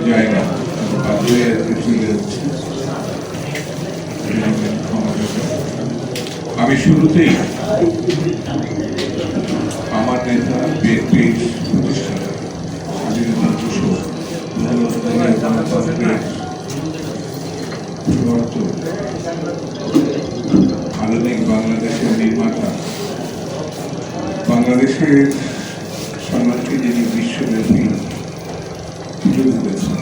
যায় না, বাধ্য হয়ে চলে যাচ্ছে। আমি শুরুতেই আমার নেতা বিএনপির প্রতিষ্ঠাতা স্বাধীনতা ঘোষক গণতন্ত্রের আধুনিক বাংলাদেশের নির্মাতা, বাংলাদেশের সম্মানকে যিনি বিশ্বব্যাপী তুলে ধরেছেন,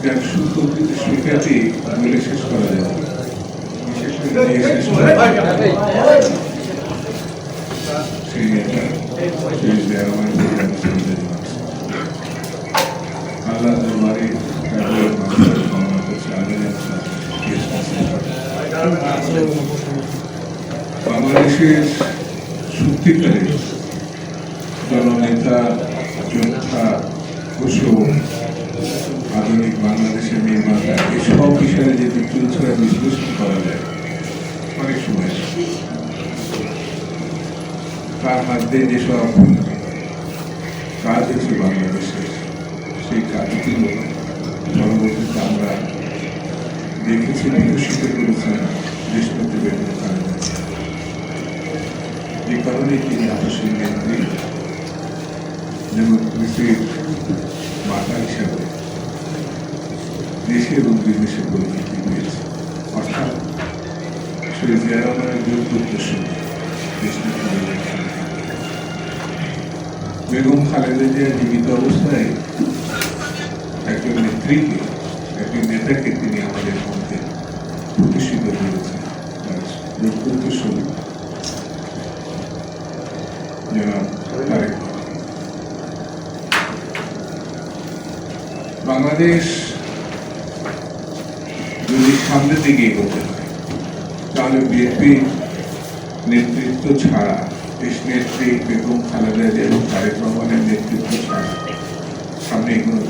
যার সুপ্রকৃত শিক্ষাটি বলে শেষ করা যায়, বিশেষ করে সেই নেতা আল্লাহ দরবারে বাংলাদেশের সত্যিকারের জননেতা, যোদ্ধা, ঘোষক, আধুনিক বাংলাদেশের নির্মাতা, এসব বিষয়ে যদি চুলছড়া বিশ্লেষণ করা যায় অনেক সময় তার মধ্যে যেসব কাজ হচ্ছে বাংলাদেশের, সেই কাজগুলো পরবর্তীতে আমরা দেখেছি বিকশিত করেছেন দেশপতি বেগম খালেদা জিয়া। যে কারণে তিনি আদর্শের নেত্রী, ডেমোক্রেসির মাতা হিসাবে দেশে এবং বিদেশে পরিচিতি পেয়েছে। অর্থাৎ শহীদ জিয়া রহমানের যোগ্যোত্তরসূরি দেশনেত্রী বেগম খালেদা জিয়া জীবিত অবস্থায় একজন নেত্রীকে, একজন নেতাকে তিনি আমাদের মধ্যে প্রতিষ্ঠিত করেছেন। যোগ্যোত্তরসূরি জনাব তারেক রহমান। বাংলাদেশ যদি সামনের দিকে এগোতে হয়, তাহলে বিএনপি নেতৃত্ব ছাড়া, দেশ নেত্রী বেগম খালেদা জিয়া এবং তারেক রহমানের নেতৃত্ব ছাড়া সামনে এগোনো